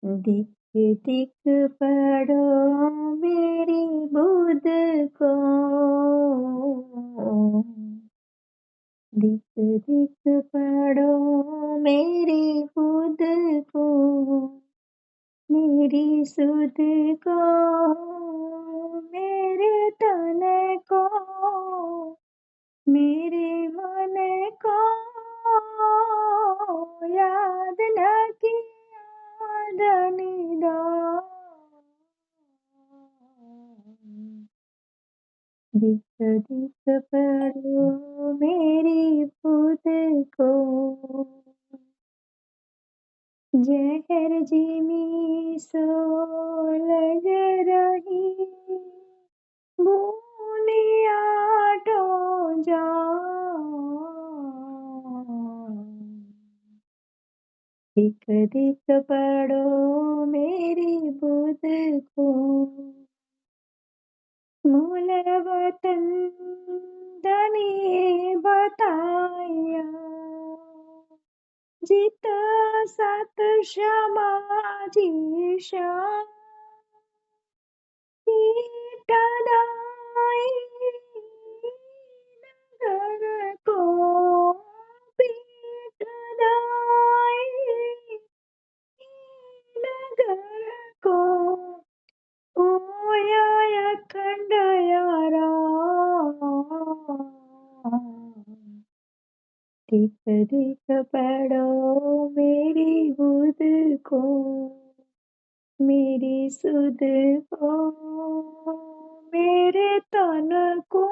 दिख दिख पड़ो मेरी बुध को, दिख दिख पड़ो मेरी बुध को, मेरी सुध को, मेरे तन को, मेरे मन को याद न किया धनिदान। दिख दिख पड़ो मेरी बुध को, जहर जिमी सो लग रही, भूलिया तो जा। दिख दिख पड़ो मेरी बुध को, मूल वतन धनी बताया, जित सत समाजी श्याम, पीठदाई नगर को, पीठदाई नगर को, ओया अखंड यारा। दिख दिख पड़ो मेरी बुध को, मेरी सुध को, मेरे तन को,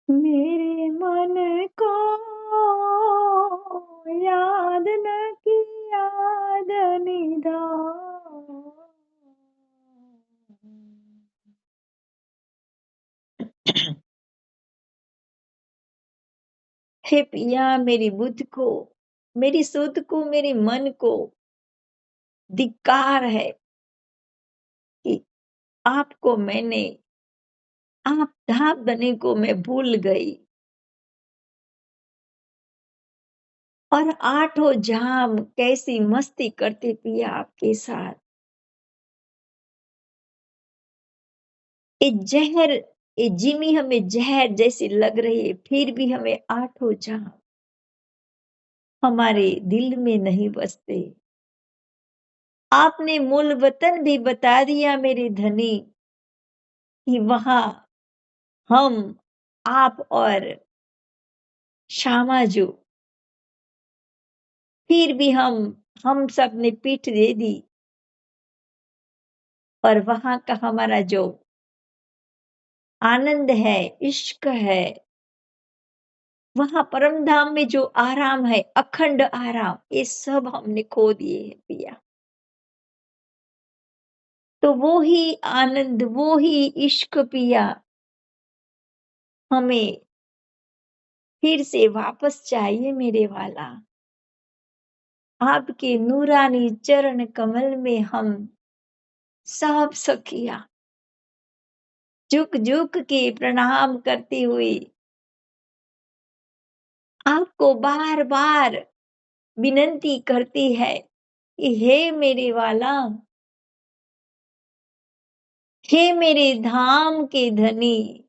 मेरे मन को याद न किया धनिदान। हे पिया मेरी बुद्ध को, मेरी सुध को, मेरे मन को धिक्कार है कि आपको मैंने, आप धाम बने को मैं भूल गई, और आठों जाम कैसी मस्ती करते पिया आपके साथ। ये जहर, ये जिमी हमें जहर जैसी लग रही है, फिर भी हमें आठों जाम हमारे दिल में नहीं बसते। आपने मूल वतन भी बता दिया मेरे धनी, कि वहां हम, आप और श्यामाजू, फिर भी हम सब ने पीठ दे दी, और वहां का हमारा जो आनंद है, इश्क है, वहां परम धाम में जो आराम है, अखंड आराम, ये सब हमने खो दिए हैं पिया। तो वो ही आनंद, वो ही इश्क पिया हमें फिर से वापस चाहिए मेरे वाला। आपके नूरानी चरण कमल में हम सब सखिया झुक झुक के प्रणाम करती हुई आपको बार बार विनंती करती है कि हे मेरे वाला, हे मेरे धाम के धनी,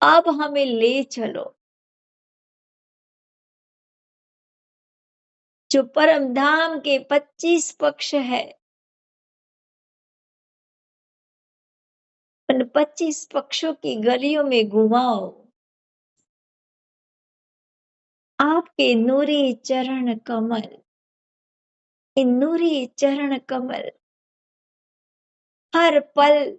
अब हमें ले चलो। जो परम धाम के 25 पक्ष है, उन 25 पक्षों की गलियों में घुमाओ। आपके नूरी चरण कमल, इन नूरी चरण कमल हर पल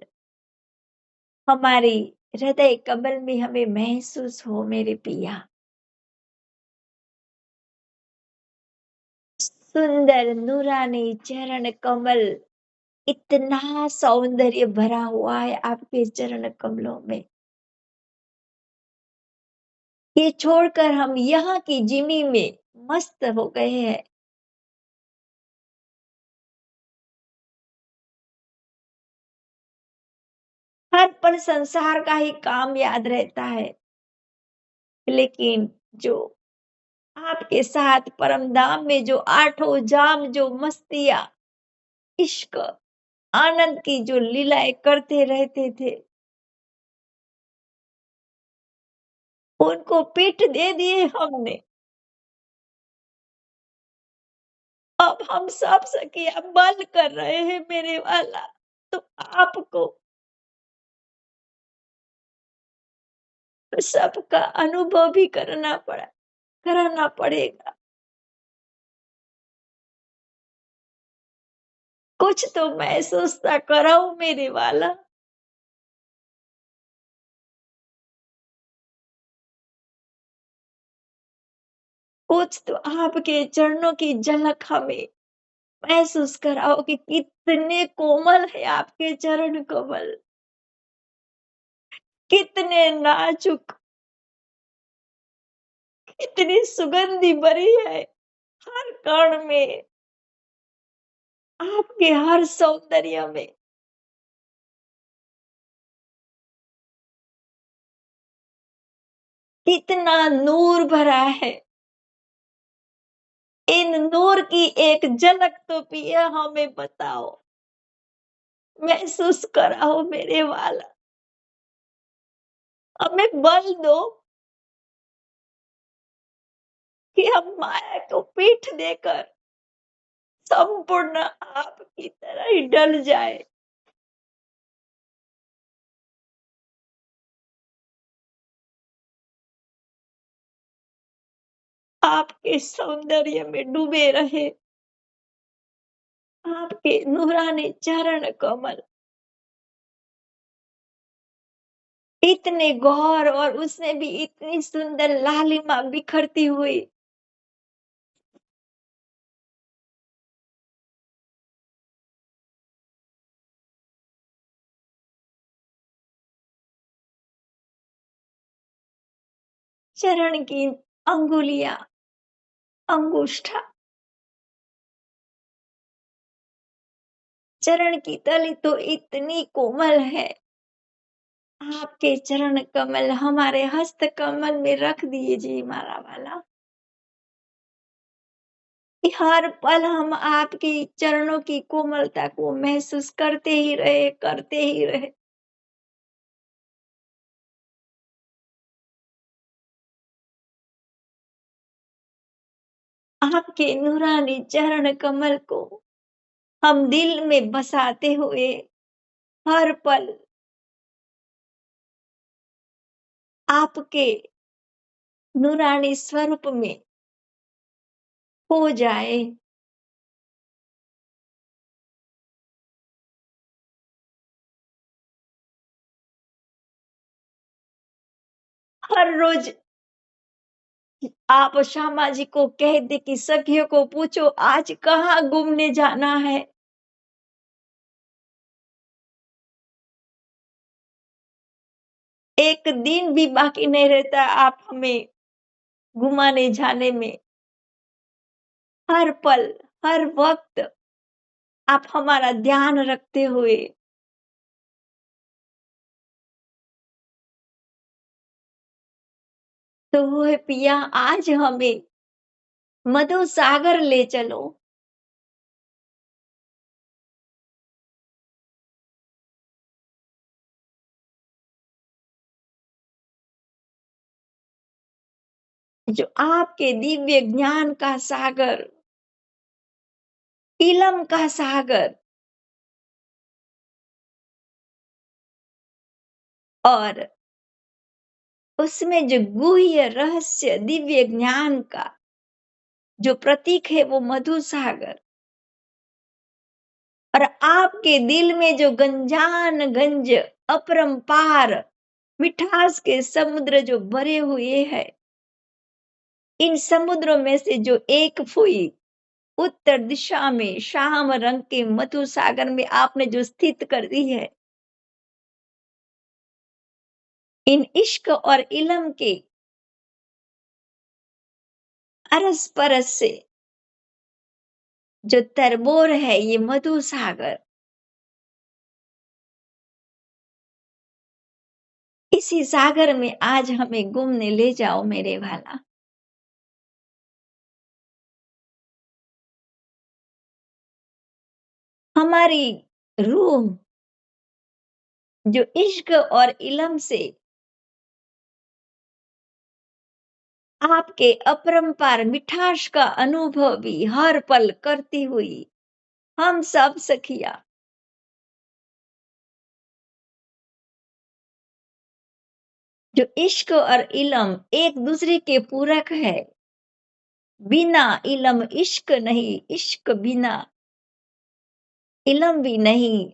हमारी हृदय कमल में हमें महसूस हो मेरे पिया। सुंदर नूरानी चरण कमल, इतना सौंदर्य भरा हुआ है आपके चरण कमलों में। ये छोड़कर हम यहाँ की जिमी में मस्त हो गए हैं। हर पल संसार का ही काम याद रहता है, लेकिन जो आपके साथ परम धाम में जो आठों जाम जो मस्तियाँ, इश्क, आनंद की जो लीलाएँ करते रहते थे, उनको पीठ दे दिए हमने। अब हम सब सखिया बल कर रहे हैं मेरे वाला, तो आपको सबका अनुभव भी कराना पड़ेगा। कुछ तो महसूस सा कराओ मेरे वाला। कुछ तो आपके चरणों की झलक हमें महसूस कराओ कि कितने कोमल है आपके चरण कमल, कितने नाजुक, कितनी सुगंधि भरी है हर कण में, आपके हर सौंदर्य में। कितना नूर भरा है। इन नूर की एक झलक तो पिया हमें बताओ, महसूस कराओ मेरे वाला। हमें बल दो कि हम माया को पीठ देकर संपूर्ण आपकी तरह ही ढल जाए। आपके सौंदर्य में डूबे रहे, आपके नूरानी चरण कमल इतने गौर और उसमें भी इतनी सुंदर लालिमा बिखरती हुई। चरण की अंगुलियां, अंगूष्ठा, चरण की तली तो इतनी कोमल है। आपके चरण कमल हमारे हस्त कमल में रख दीजिए माला वाला, कि हर पल हम आपकी चरणों की कोमलता को महसूस करते ही रहे। आपके नूरानी चरण कमल को हम दिल में बसाते हुए हर पल आपके नूरानी स्वरूप में खो जाए। हर रोज आप श्यामा जी को कह दे कि सखियों को पूछो आज कहाँ घूमने जाना है। एक दिन भी बाकी नहीं रहता आप हमें घुमाने जाने में। हर पल, हर वक्त आप हमारा ध्यान रखते हुए तो वो पिया आज हमें मधु सागर ले चलो। जो आपके दिव्य ज्ञान का सागर, इलम का सागर और उसमें जो गुह्य रहस्य दिव्य ज्ञान का जो प्रतीक है वो मधु सागर, और आपके दिल में जो गंजान गंज अपरंपार मिठास के समुद्र जो भरे हुए हैं, इन समुद्रों में से जो एक फुई उत्तर दिशा में श्याम रंग के मधु सागर में आपने जो स्थित कर दी है, इन इश्क और इलम के अरस परस से जो तरबोर है ये मधु सागर, इसी सागर में आज हमें घूमने ले जाओ मेरे वाला। हमारी रूह जो इश्क और इल्म से आपके अपरंपार मिठास का अनुभव भी हर पल करती हुई हम सब सखिया जो इश्क और इल्म एक दूसरे के पूरक है। बिना इल्म इश्क नहीं, इश्क बिना इल्म भी नहीं,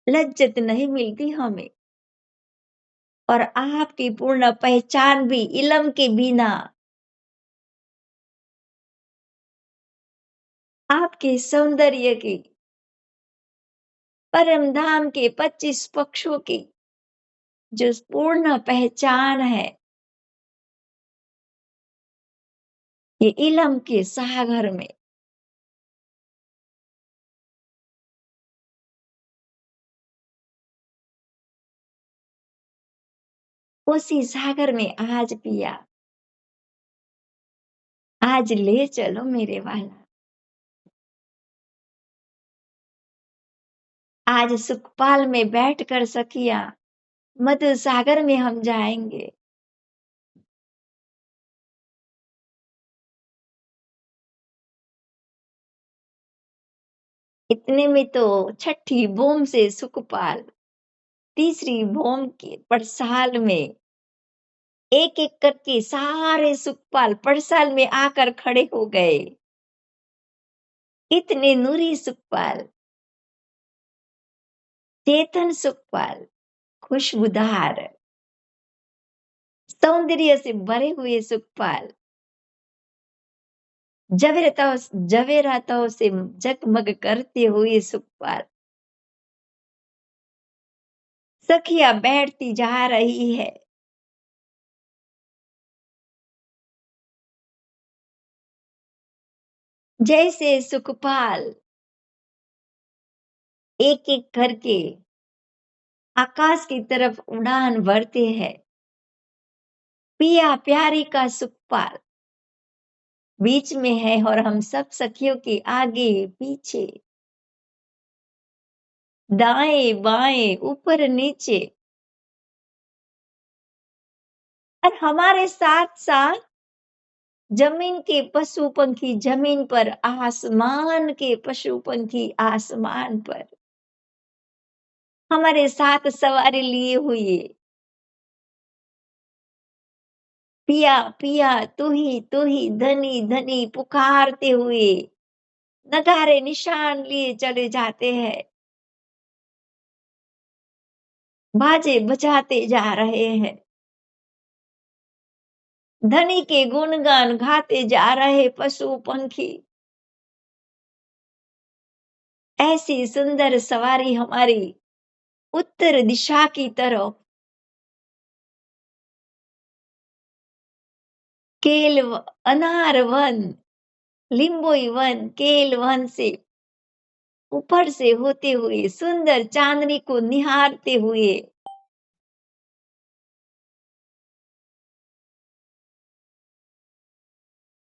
लज्जत नहीं मिलती हमें। और आपकी पूर्ण पहचान भी इल्म के बिना, आपके सौंदर्य की, परम धाम के 25 पक्षों की जो पूर्ण पहचान है, ये इल्म के सागर में, उसी सागर में आज पिया, आज ले चलो मेरे वाला। आज सुखपाल में बैठकर सखिया मधु सागर में हम जाएंगे। इतने में तो छठी बोम से सुखपाल तीसरी बोम के पड़साल में एक एक करके सारे सुखपाल पड़साल में आकर खड़े हो गए। इतने नूरी सुखपाल, चेतन सुखपाल, खुशबूदार सौंदर्य से भरे हुए सुखपाल, जवेरातों से जगमग करते हुए सुखपाल, सखिया बैठती जा रही है। जैसे सुखपाल एक एक करके आकाश की तरफ उड़ान भरते हैं, पिया प्यारी का सुखपाल बीच में है और हम सब सखियों के आगे पीछे, दाएं बाएं ऊपर नीचे, और हमारे साथ साथ जमीन के पशु पंखी जमीन पर, आसमान के पशु पंखी आसमान पर, हमारे साथ सवारी लिए हुए, पिया पिया तू ही धनी धनी पुकारते हुए नगारे निशान लिए चले जाते हैं, बाजे बजाते जा रहे हैं, धनी के गुणगान गाते जा रहे पशु पंखी। ऐसी सुंदर सवारी हमारी उत्तर दिशा की तरफ, अनार वन, लिंबोई वन, केल वन से ऊपर से होते हुए सुंदर चांदनी को निहारते हुए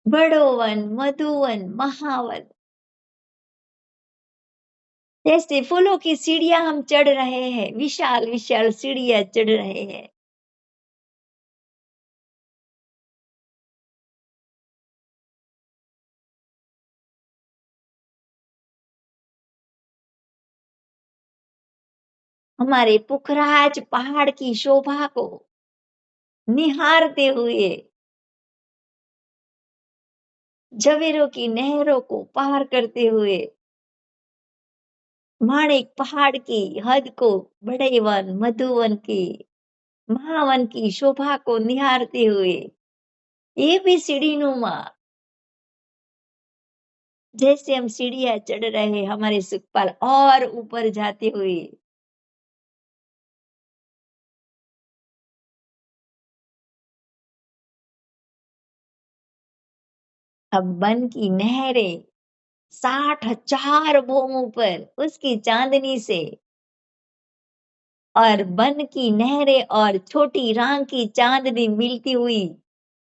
बड़ोवन, मधुवन, महावन, जैसे फूलों की सीढ़ियां हम चढ़ रहे हैं, विशाल विशाल सीढ़ियां चढ़ रहे हैं। हमारे पुखराज पहाड़ की शोभा को निहारते हुए जवेरों की नहरों को पार करते हुए माणिक पहाड़ की हद को, बड़े वन, मधुवन की, महावन की शोभा को निहारते हुए ये भी सीढ़ीनुमा, जैसे हम सीढ़ियां चढ़ रहे हमारे सुखपाल और ऊपर जाते हुए अब वन की नहरें 60,000 भूमों पर उसकी चांदनी से, और वन की नहरें और छोटी रांग की चांदनी मिलती हुई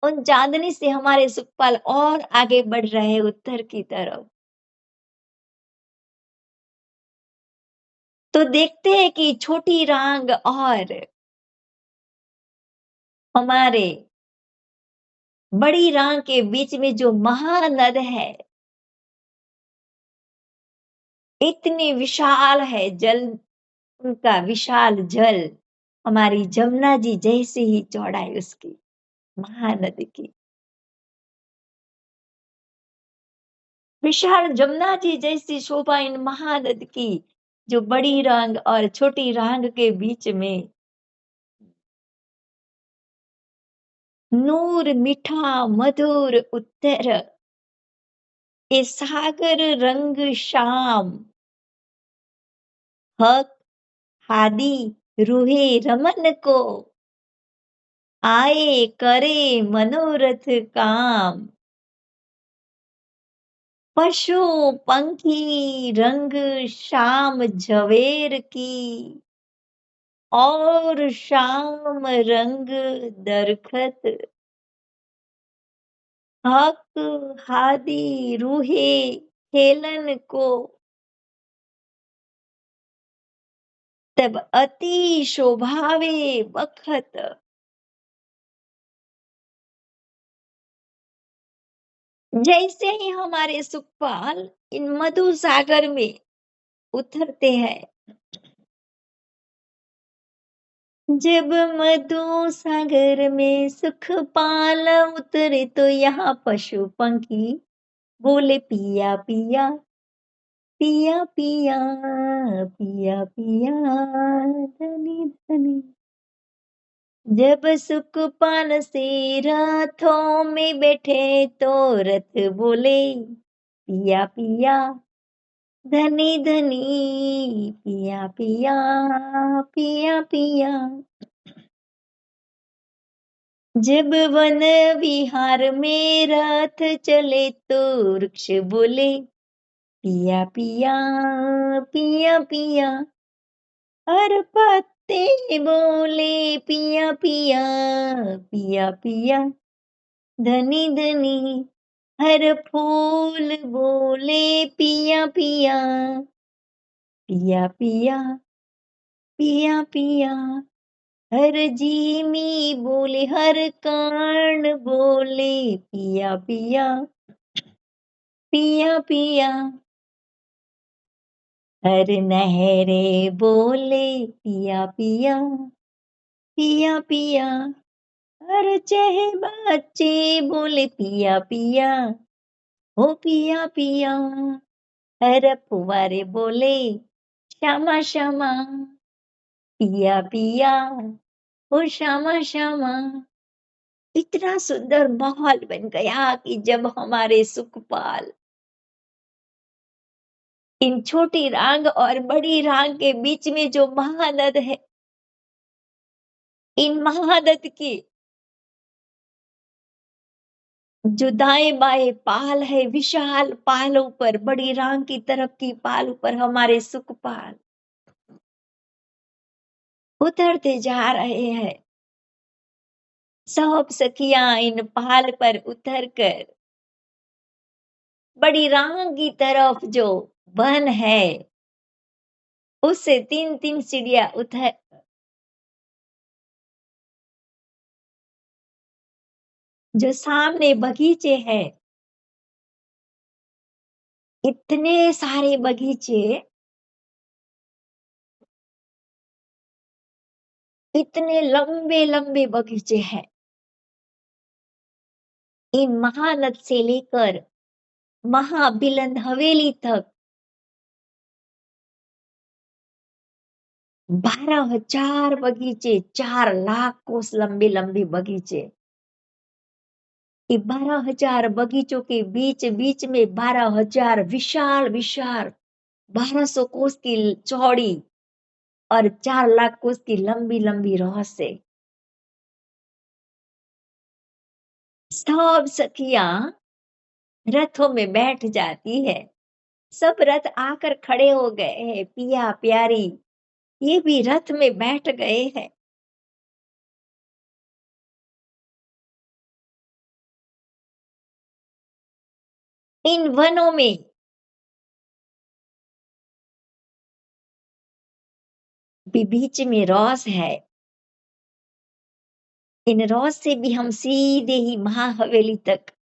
उन चांदनी से हमारे सुखपाल और आगे बढ़ रहे उत्तर की तरफ। तो देखते हैं कि छोटी रांग और हमारे बड़ी रांग के बीच में जो महानद है, इतनी विशाल है जल, उनका विशाल जल हमारी जमुना जी जैसे ही चौड़ाई उसकी, महानदी की। विशाल जमुना जी जैसी शोभा इन महानद की, जो बड़ी रांग और छोटी रांग के बीच में नूर मीठा मधुर उत्तर, ये सागर रंग श्याम, हक हादी रूहे रमन को, आए करे मनोरथ काम। पशु पंखी रंग श्याम झवेर की, और श्याम रंग दरखत, हक हादी रूहे खेलन को, तब अति शोभावे बखत। जैसे ही हमारे सुखपाल इन मधु सागर में उतरते हैं, जब मधु सागर में सुखपाल उतरे तो यहाँ पशु पंखी बोले पिया पिया, पिया पिया, पिया पिया, धनी धनी। जब सुखपाल से रथों में बैठे तो रथ बोले पिया पिया, धनी धनी, पिया पिया, पिया पिया। जब वन विहार में रथ चले तो वृक्ष बोले पिया पिया, पिया पिया, हर पत्ते बोले पिया पिया, पिया पिया, धनी धनी, हर फूल बोले पिया पिया, पिया पिया, पिया पिया, हर जीमी बोले हर कर्ण बोले पिया पिया, पिया पिया, हर नहरे बोले पिया पिया, पिया पिया, हर चहे बच्चे बोले पिया पिया, ओ पिया पिया, हर फुवारे बोले श्यामा श्यामा, पिया पिया, ओ श्यामा श्यामा। इतना सुंदर माहौल बन गया कि जब हमारे सुखपाल इन छोटी रांग और बड़ी रांग के बीच में जो महानद है, इन महानद की जो दाएं बाएं पाल है, विशाल पालों पर, बड़ी रांग की तरफ की पाल पर हमारे सुखपाल उतरते जा रहे हैं। सब सखियां इन पाल पर उतरकर बड़ी रांग की तरफ जो वन है, उससे 3-3 सीढ़ियां उतर, जो सामने बगीचे हैं, इतने सारे बगीचे, इतने लंबे लंबे बगीचे हैं। इन महानद से लेकर महाबिलन हवेली तक 12,000 बगीचे, 4 लाख कोस लंबे लंबे बगीचे। ये 12,000 बगीचों के बीच बीच में 12,000 विशाल विशाल 1200 कोस की चौड़ी और 4 लाख कोस की लंबी लंबी रह से सब सखियां रथों में बैठ जाती है। सब रथ आकर खड़े हो गए हैं, पिया प्यारी ये भी रथ में बैठ गए हैं। इन वनों में भी बीच में रॉस है। इन रॉस से भी हम सीधे ही महाहवेली तक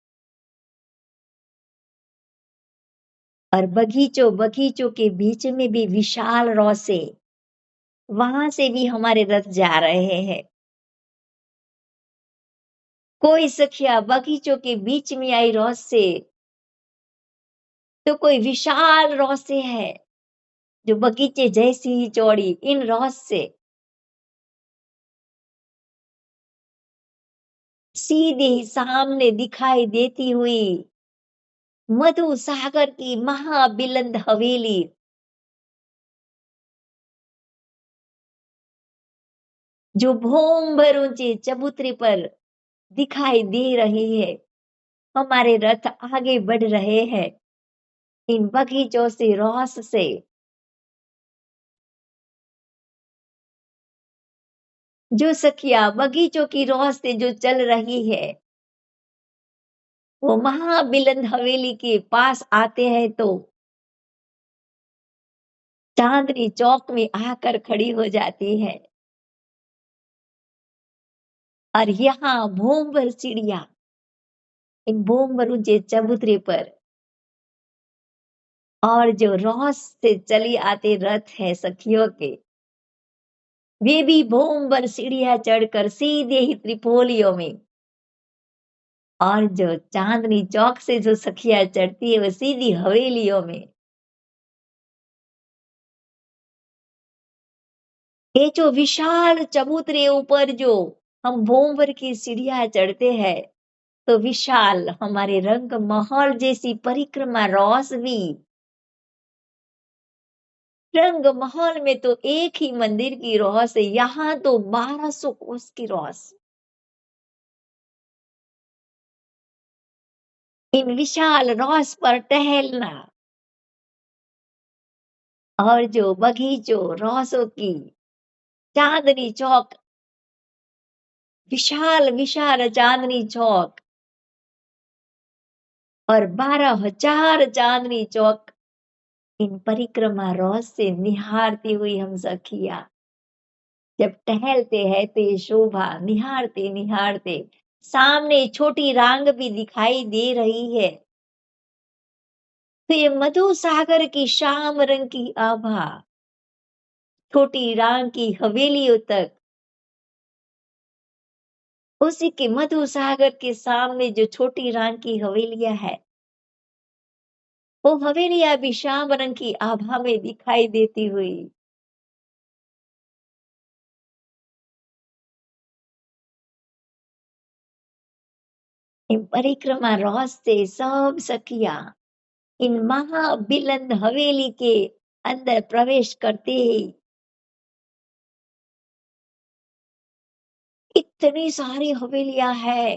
और बगीचों बगीचों के बीच में भी विशाल रौसे, वहां से भी हमारे रथ जा रहे हैं। कोई सखिया बगीचों के बीच में आई रौस से, तो कोई विशाल रौसे है जो बगीचे जैसी ही चौड़ी इन रौस से सीधे ही सामने दिखाई देती हुई मधु सागर की महाबिलंद हवेली, जो भूम भर ऊंचे चबूतरे पर दिखाई दे रही है। हमारे रथ आगे बढ़ रहे हैं इन बगीचों से रौस से। जो सखिया बगीचों की रौस से जो चल रही है, वो महाबिलंद हवेली के पास आते हैं तो चांदनी चौक में आकर खड़ी हो जाती है। और यहाँ भूमभर चिड़िया इन भूमभर ऊंचे चबूतरे पर और जो रौस से चली आते रथ है सखियों के, वे भी भूमभर सीढ़ियां चढ़कर सीधे ही त्रिपोलियों में, और जो चांदनी चौक से जो सखिया चढ़ती है वो सीधी हवेलियों में। ये जो विशाल चबूतरे ऊपर जो हम भोंवर की सीढ़ियां चढ़ते हैं, तो विशाल हमारे रंग महल जैसी परिक्रमा रौस भी। रंग महल में तो एक ही मंदिर की रौस है, यहाँ तो 1200 कोस की रौस। इन विशाल रौस पर टहलना और जो बगीचों रौसों की चांदनी चौक, विशाल विशाल चांदनी चौक और 12,000 चांदनी चौक, इन परिक्रमा रौस से निहारती हुई हम सखिया जब टहलते हैं तो ये शोभा निहारते निहारते सामने छोटी रांग भी दिखाई दे रही है, तो ये मधु सागर की शाम रंग की आभा छोटी रांग की हवेलियों तक, उसी के मधु सागर के सामने जो छोटी रांग की हवेलियां है, वो हवेलियां भी शाम रंग की आभा में दिखाई देती हुई इन परिक्रमा रौस से सब सखिया इन महाबिलंद हवेली के अंदर प्रवेश करते ही इतनी सारी हवेलियां है,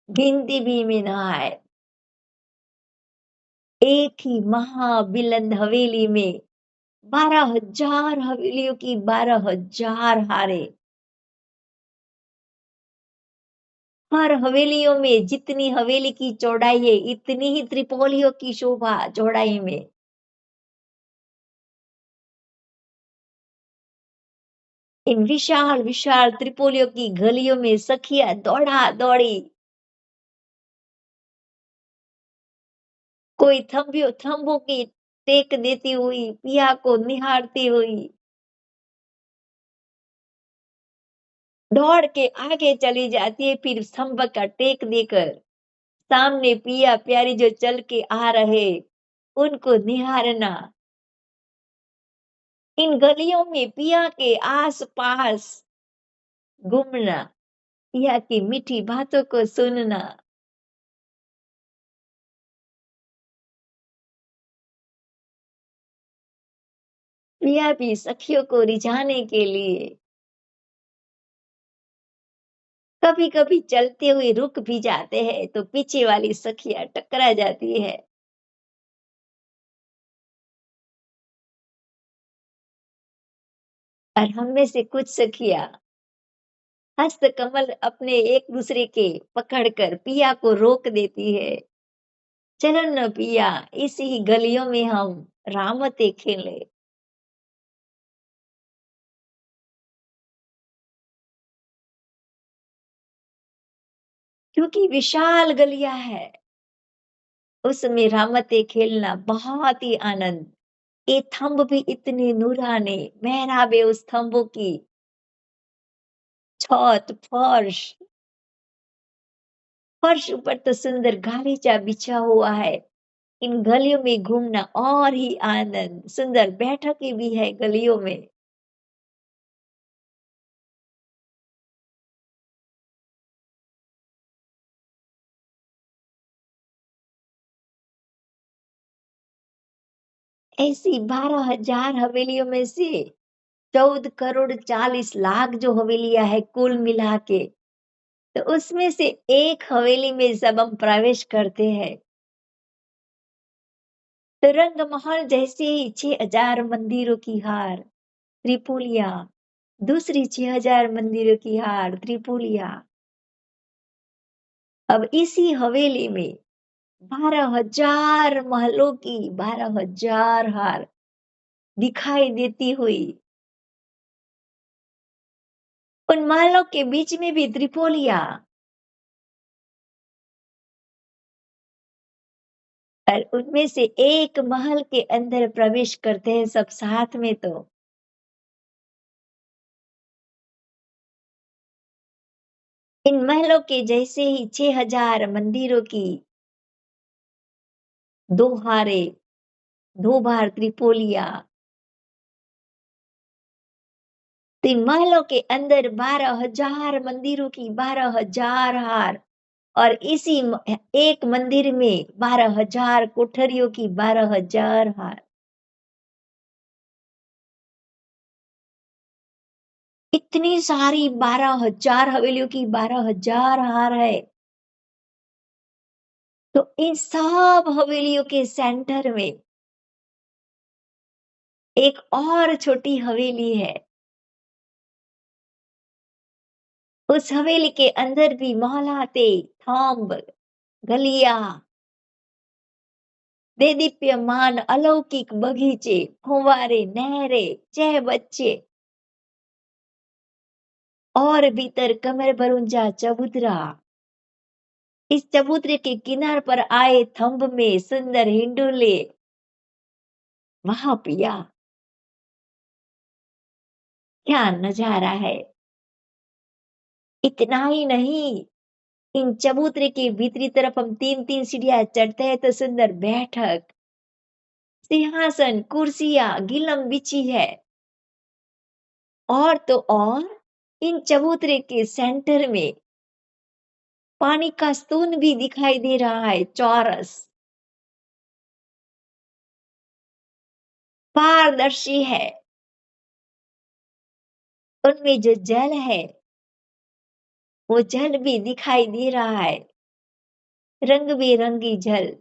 गिनती भी में ना आए। एक ही महाबिलंद हवेली में 12,000 हवेलियों की 12,000 हारे। हर हवेलियों में जितनी हवेली की चौड़ाई है, इतनी ही त्रिपोलियों की शोभा चौड़ाई में। इन विशाल विशाल त्रिपोलियों की गलियों में सखिया दौड़ा दौड़ी, कोई थंबों की टेक देती हुई पिया को निहारती हुई दौड़ के आगे चली जाती है, फिर स्तंभ का टेक देकर सामने पिया प्यारी जो चल के आ रहे उनको निहारना। इन गलियों में पिया के आस पास घूमना, पिया की मीठी बातों को सुनना, पिया भी सखियों को रिझाने के लिए कभी कभी चलते हुए रुक भी जाते हैं, तो पीछे वाली सखिया टकरा जाती है। और हम में से कुछ सखिया हस्त कमल अपने एक दूसरे के पकड़कर पिया को रोक देती है। चलो न पिया, इसी ही गलियों में हम रामते खेले। क्योंकि विशाल गलियां है, उसमें रामते खेलना बहुत ही आनंद। ये थंब भी इतने नूराने, मेहराबे उस थंबों की, छत फर्श, फर्श ऊपर तो सुंदर गालीचा बिछा हुआ है। इन गलियों में घूमना और ही आनंद, सुंदर बैठकें भी है गलियों में। ऐसी 12,000 हवेलियों में से 14,40,00,000 जो हवेलियां है कुल मिला के, तो उसमें से एक हवेली में जब हम प्रवेश करते हैं, तो रंग महल जैसे ही 6,000 मंदिरों की हार त्रिपुलिया, दूसरी 6,000 मंदिरों की हार त्रिपुलिया। अब इसी हवेली में 12,000 महलों की 12,000 हार दिखाई देती हुई, उन महलों के बीच में भी त्रिपोलिया, और उनमें से एक महल के अंदर प्रवेश करते हैं सब साथ में, तो इन महलों के जैसे ही 6,000 मंदिरों की दो हारे, दो बार त्रिपोलिया, तीन महलों के अंदर 12,000 मंदिरों की 12,000 हार, और इसी एक मंदिर में 12,000 कोठरियों की 12,000 हार। इतनी सारी 12,000 हवेलियों की 12,000 हार है। तो इन सब हवेलियों के सेंटर में एक और छोटी हवेली है। उस हवेली के अंदर भी मोहलाते, थंब, गलियां, देदीप्यमान अलौकिक बगीचे, फुव्वारे, नहरें, चहबच्चे, और भीतर कमर भरुंजा चबूतरा। इस चबूतरे के किनार पर आए थंब में सुंदर हिंडोले, वाह पिया, क्या नजारा है। इतना ही नहीं, इन चबूतरे के भीतरी तरफ हम 3-3 सीढ़ियां चढ़ते हैं तो सुंदर बैठक, सिंहासन, कुर्सियां, गिलम बिछी है। और तो और, इन चबूतरे के सेंटर में पानी का स्तून भी दिखाई दे रहा है, चौरस, पारदर्शी है। उनमें जो जल है, वो जल भी दिखाई दे रहा है, रंग बिरंगी जल।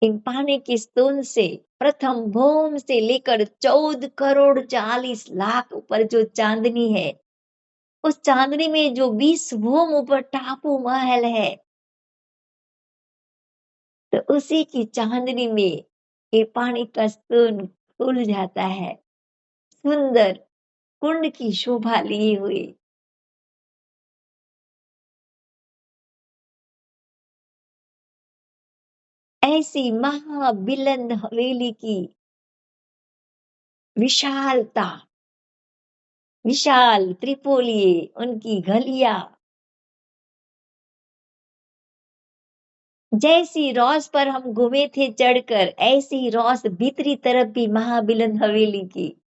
इन पानी की स्तून से प्रथम भूम से लेकर 14,40,00,000 ऊपर जो चांदनी है, उस चांदनी में जो 20 भूम ऊपर टापू महल है, तो उसी की चांदनी में ये पानी का स्तून खुल जाता है, सुंदर कुंड की शोभा लिए हुए। ऐसी महाबिलंद हवेली की विशालता, विशाल त्रिपोलिये, उनकी गलियां, जैसी रॉस पर हम घूमे थे चढ़कर, ऐसी रॉस भीतरी तरफ भी महाबिलंद हवेली की,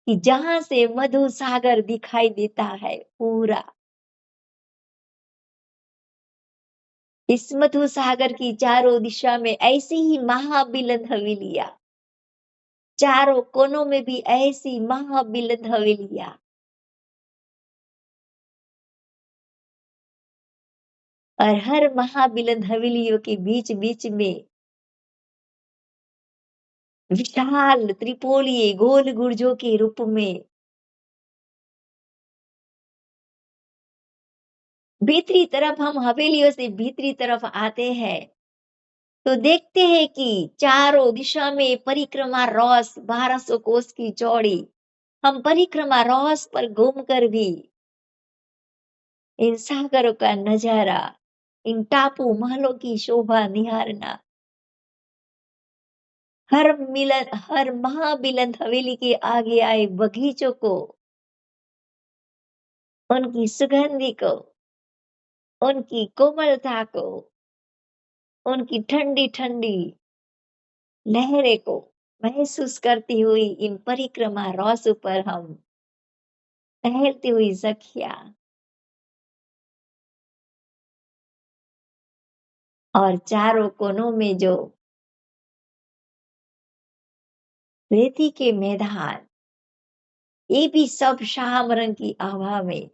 कि जहां से मधु सागर दिखाई देता है पूरा। इस मधु सागर की चारों दिशा में ऐसी ही महाबिलंद हवेलियां, चारों कोनों में भी ऐसी महाबिलंद हवेलियां, और हर महाबिलंद हवेलियों के बीच बीच में विशाल त्रिपोलिये गोल गुर्जों के रूप में। भीतरी तरफ हम हवेलियों से भीतरी तरफ आते हैं, तो देखते हैं कि चारों दिशा में परिक्रमा रॉस 1200 कोस की चौड़ी। हम परिक्रमा रॉस पर घूमकर भी इन सागरों का नजारा, इन टापू महलों की शोभा निहारना, हर महाबिलंद हवेली के आगे आए बगीचों को, उनकी सुगंधि को, उनकी कोमलता को, उनकी ठंडी ठंडी लहरें को महसूस करती हुई इन परिक्रमा रौसों पर हम टहलती हुई सखियां, और चारों कोनों में जो रेती के मैदान, ये भी सब शाम रंग की आभा में,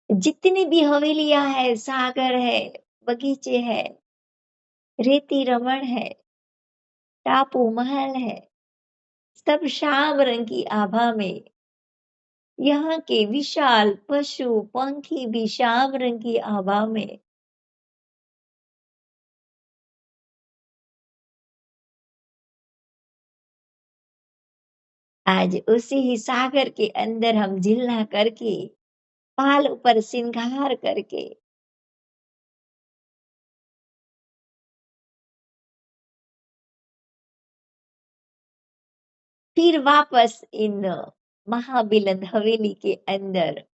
जितनी भी हवेलियां है, सागर है, बगीचे है, रेती रमण है, टापू महल है, सब शाम रंग की आभा में, यहाँ के विशाल पशु पंखी भी श्याम रंग की आभा में, आज उसी ही सागर के अंदर हम झिल्ला करके, पाल ऊपर सिंगार करके, फिर वापस इन महाबिलंद हवेली के अंदर,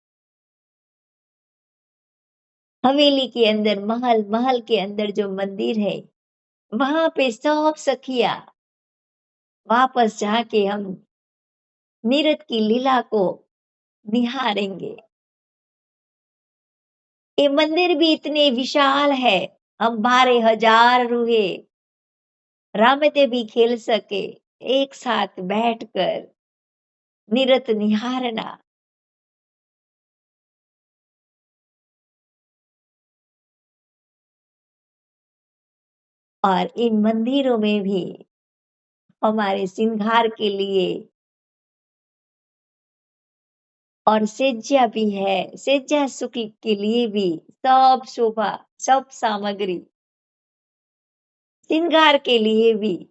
हवेली के अंदर महल, महल के अंदर जो मंदिर है, वहां पे सब सखिया वापस जाके हम नीरद की लीला को निहारेंगे। ये मंदिर भी इतने विशाल है, हम 12,000 रूहे रामते भी खेल सके, एक साथ बैठकर निरत निहारना। और इन मंदिरों में भी हमारे श्रृंगार के लिए और सेज्या भी है, सेज्या सुख के लिए भी सब शोभा, सब सामग्री, श्रृंगार के लिए भी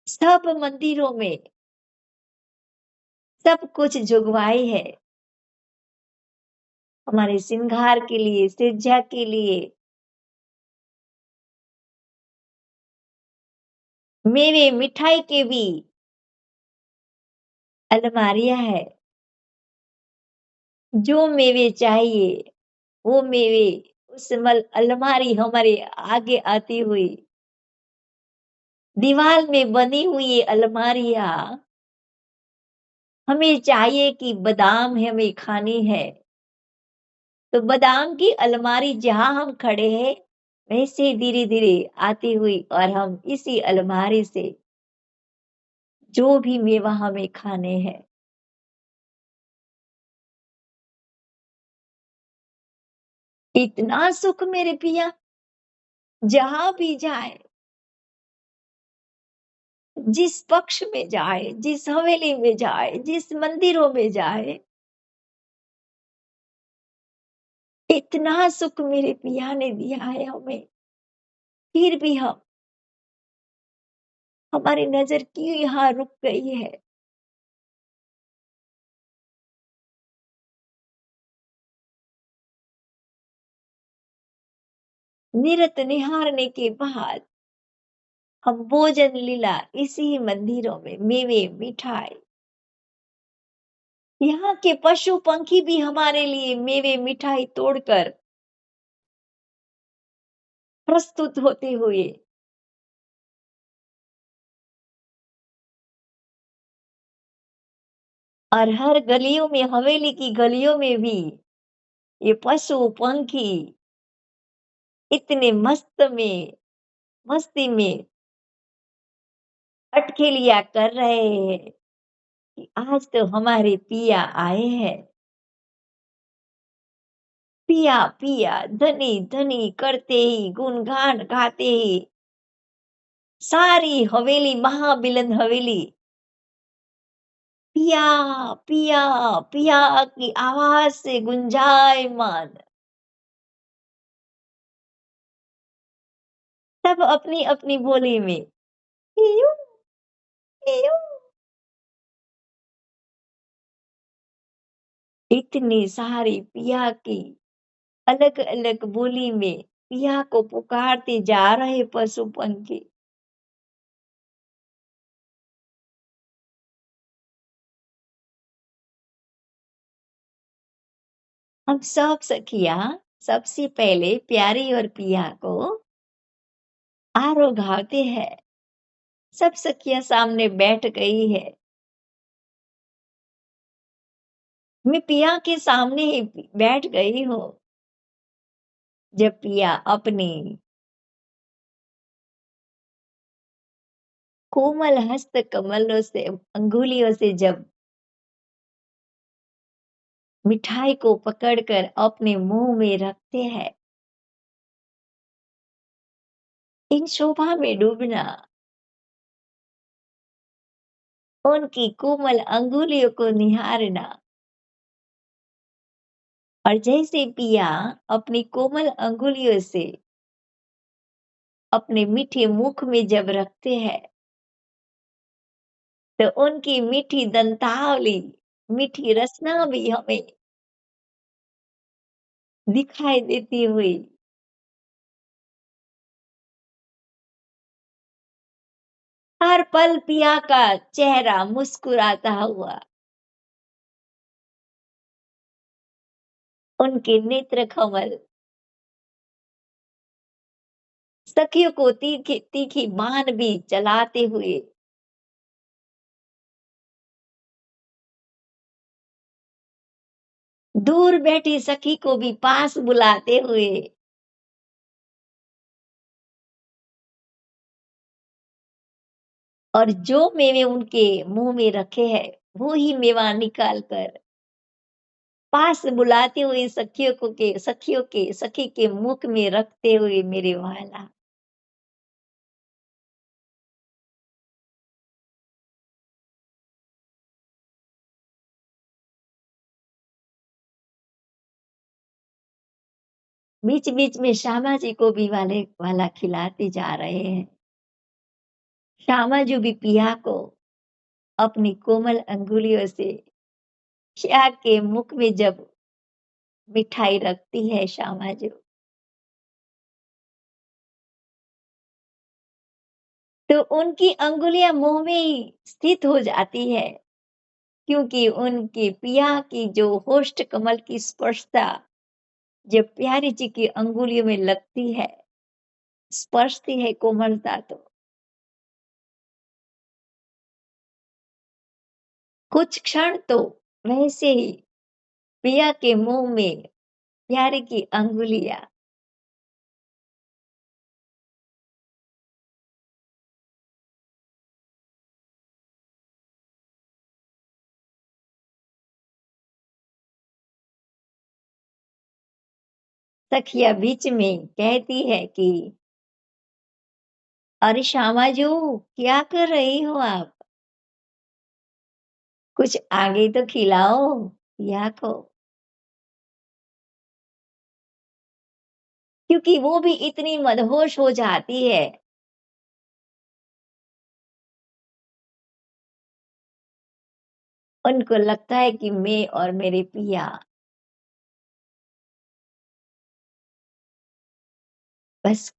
सब मंदिरों में सब कुछ जुगवाई है, हमारे श्रृंगार के लिए, सेज्या के लिए। मेवे मिठाई के भी अलमारियां है, जो मेवे चाहिए वो मेवे उस अलमारी हमारे आगे आती हुई, दीवार में बनी हुई ये अलमारियां, हमें चाहिए कि बादाम हमें खानी है, तो बादाम की अलमारी जहां हम खड़े हैं, वैसे धीरे धीरे आती हुई और हम इसी अलमारी से जो भी मेवा हमें खाने हैं, इतना सुख मेरे पिया, जहां भी जाए, जिस पक्ष में जाए, जिस हवेली में जाए, जिस मंदिरों में जाए, इतना सुख मेरे पिया ने दिया है हमें, फिर भी हम, हमारी नजर क्यों यहाँ रुक गई है। निरत निहारने के बाद हम भोजन लीला इसी मंदिरों में, मेवे मिठाई, यहाँ के पशु पंखी भी हमारे लिए मेवे मिठाई तोड़कर प्रस्तुत होते हुए, और हर गलियों में, हवेली की गलियों में भी ये पशु पंखी इतने मस्ती में अटखेलियां कर रहे हैं कि आज तो हमारे पिया आए हैं। पिया पिया धनी धनी करते ही, गुणगान गाते ही सारी हवेली, महाबिलंद हवेली पिया पिया पिया की आवाज से गुंजायमान, सब अपनी अपनी बोली में पीयू पीयू इतनी सारी पिया की अलग-अलग बोली में पिया को पुकारते जा रहे पशु-पंछी। हम सब सखियाँ सबसे पहले प्यारी और पिया को आरोघाते हैं। सब सखियाँ सामने बैठ गई है। मैं पिया के सामने ही बैठ गई हूँ। जब पिया अपनी कोमल हस्त कमलों से अंगुलियों से जब मिठाई को पकड़कर अपने मुंह में रखते हैं, इन शोभा में डूबना, उनकी कोमल अंगुलियों को निहारना, और जैसे पिया अपनी कोमल अंगुलियों से अपने मीठे मुख में जब रखते हैं, तो उनकी मीठी दंतावली, मीठी रसना भी हमें दिखाई देती हुई। हर पल पिया का चेहरा मुस्कुराता हुआ, उनके नेत्र कमल सखियों को तीखी तीखी बाण भी चलाते हुए दूर बैठी सखी को भी पास बुलाते हुए और जो मेवे उनके मुंह में रखे हैं वो ही मेवा निकाल कर पास बुलाते हुए सखी के मुख में रखते हुए मेरे वाला। बीच बीच में श्यामा जी को भी वाला खिलाते जा रहे हैं। श्यामा जी भी पिया को अपनी कोमल अंगुलियों से श्या के मुख में जब मिठाई रखती है श्यामा जी, तो उनकी अंगुलियां मुंह में ही स्थित हो जाती है, क्योंकि उनके पिया की जो होष्ठ कमल की स्पर्शता जब प्यारी जी की अंगुलियों में लगती है, स्पर्शती है कोमलता, तो कुछ क्षण तो वैसे ही पिया के मुंह में प्यारी की अंगुलियां सखिया बीच में कहती है कि अरे श्यामा जी, क्या कर रही हो आप? कुछ आगे तो खिलाओ पिया को, क्योंकि वो भी इतनी मदहोश हो जाती है। उनको लगता है कि मैं और मेरे पिया बस,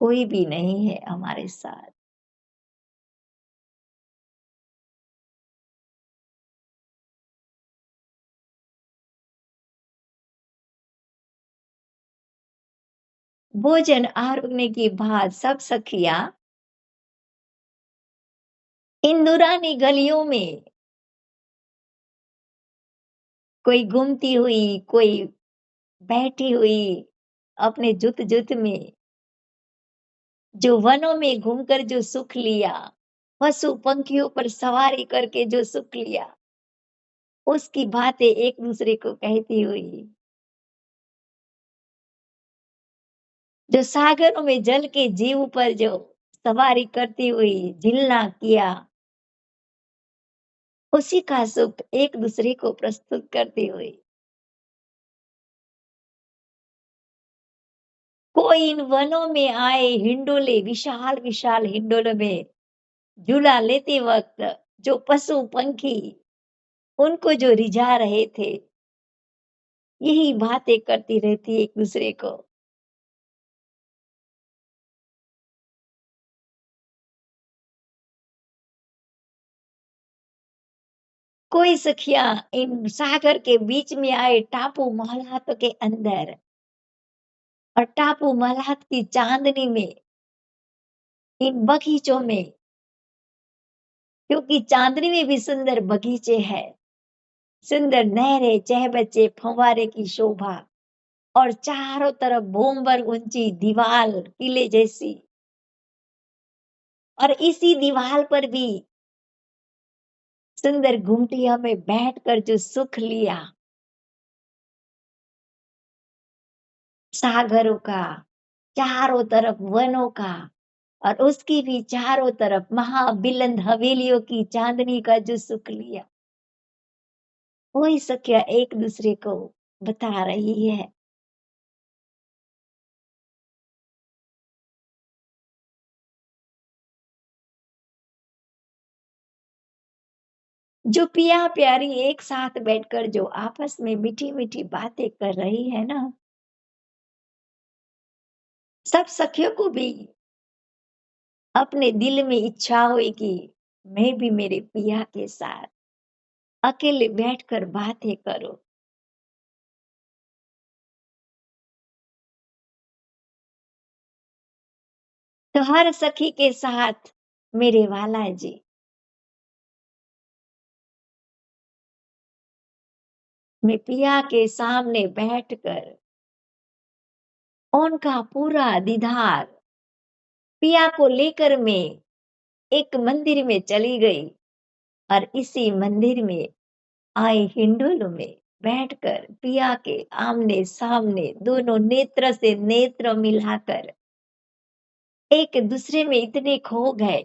कोई भी नहीं है हमारे साथ। भोजन आरोगने के बाद सब सखियां इंदुरानी गलियों में, कोई घूमती हुई, कोई बैठी हुई अपने जुत जुत में, जो वनों में घूमकर जो सुख लिया, पशु पंखियों पर सवारी करके जो सुख लिया, उसकी बातें एक दूसरे को कहती हुई, जो सागरों में जल के जीव पर जो सवारी करती हुई झिलना किया, उसी का सुख एक दूसरे को प्रस्तुत करती हुई, कोई इन वनों में आए हिंडोले, विशाल विशाल हिंडोलों में झूला लेते वक्त जो पशु पंखी उनको जो रिझा रहे थे, यही बातें करती रहती एक-दूसरे को। कोई सखियाँ इन सागर के बीच में आए टापू मोहलत के अंदर और टापू मोहलत की चाँदनी में, इन बगीचों में, क्योंकि चाँदनी में भी सुंदर बगीचे हैं, सुंदर नहरें, चहबच्चे, फव्वारे की शोभा और चारों तरफ भूमभर ऊंची दीवार किले जैसी, और इसी दीवार पर भी सुंदर घुमटिया में बैठकर जो सुख लिया, सागरों का, चारों तरफ वनों का, और उसकी भी चारों तरफ महाबिलंद हवेलियों की चांदनी का जो सुख लिया, वही सखिया एक दूसरे को बता रही है। जो पिया प्यारी एक साथ बैठकर जो आपस में मीठी मीठी बातें कर रही है ना, सब सखियों को भी अपने दिल में इच्छा हुई कि मैं भी मेरे पिया के साथ अकेले बैठकर बातें करूं। तो हर सखी के साथ मेरे वाला जी, मैं पिया के सामने बैठकर उनका पूरा दीदार, पिया को लेकर मैं एक मंदिर में चली गई और इसी मंदिर में आए हिंडोल में बैठकर पिया के आमने सामने दोनों नेत्र से नेत्र मिलाकर एक दूसरे में इतने खो गए,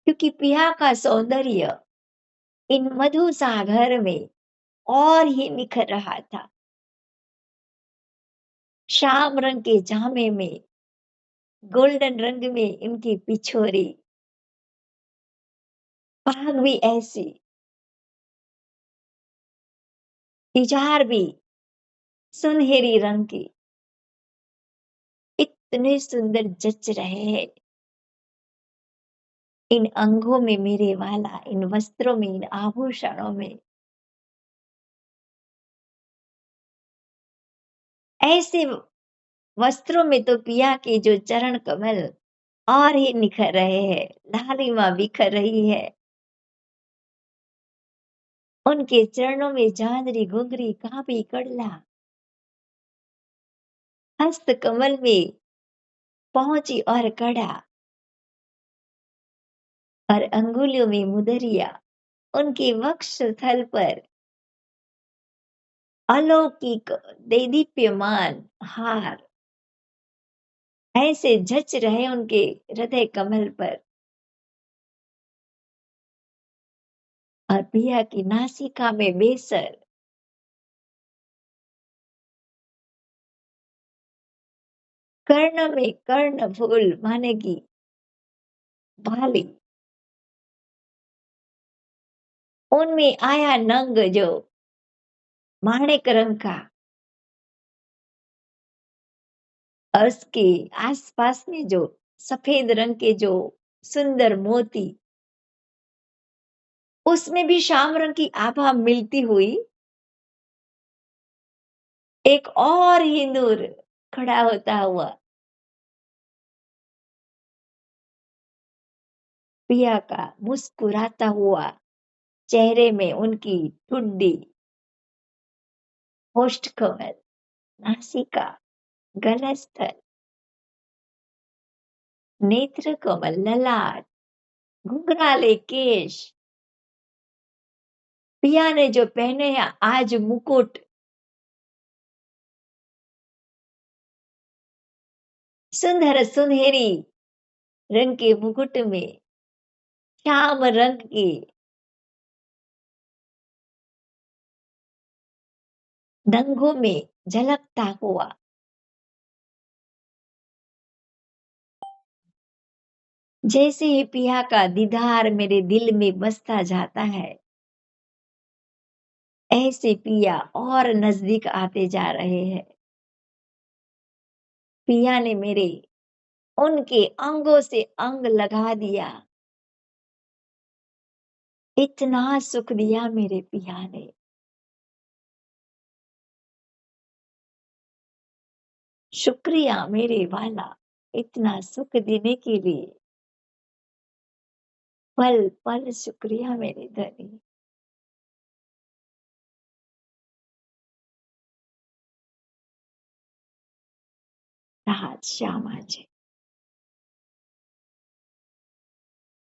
क्योंकि पिया का सौंदर्य इन मधु सागर में और ही निखर रहा था। श्याम रंग के जामे में, गोल्डन रंग में इनकी पिछोरी, पाग भी ऐसी, इजार भी सुनहरी रंग की, इतने सुंदर जच रहे हैं। इन अंगों में मेरे वाला, इन वस्त्रों में, इन आभूषणों में, ऐसे वस्त्रों में तो पिया के जो चरण कमल और ही निखर रहे हैं, लालिमा बिखर रही है। उनके चरणों में झांझरी, घुंघरी, कापी, कड़ला, हस्त कमल में पहुंची और कड़ा, और अंगुलियों में मुदरिया, उनके वक्ष स्थल पर अलौकिक देदीप्यमान हार ऐसे जच रहे उनके हृदय कमल पर, और पिया की नासिका में बेसर, कर्ण में कर्ण फूल माने की बाली, उनमें आया नंग जो माणिक रंग का, और उसके आसपास में जो सफेद रंग के जो सुंदर मोती, उसमें भी श्याम रंग की आभा मिलती हुई एक और ही नूर खड़ा होता हुआ, पिया का मुस्कुराता हुआ चेहरे में उनकी ठुड्डी, होष्ठ कमल, नासिका, गलस्थल, नेत्र कमल, ललाट, घुंघराले केश, पिया ने जो पहने हैं आज मुकुट, सुंदर सुनहरी रंग के मुकुट में श्याम रंग की डंगों में झलकता हुआ जैसे ही पिया का दीदार मेरे दिल में बसता जाता है, ऐसे पिया और नजदीक आते जा रहे हैं। पिया ने मेरे उनके अंगों से अंग लगा दिया। इतना सुख दिया मेरे पिया ने। शुक्रिया मेरे वाला, इतना सुख देने के लिए। पल पल शुक्रिया मेरे धनी। राहत श्यामा जी।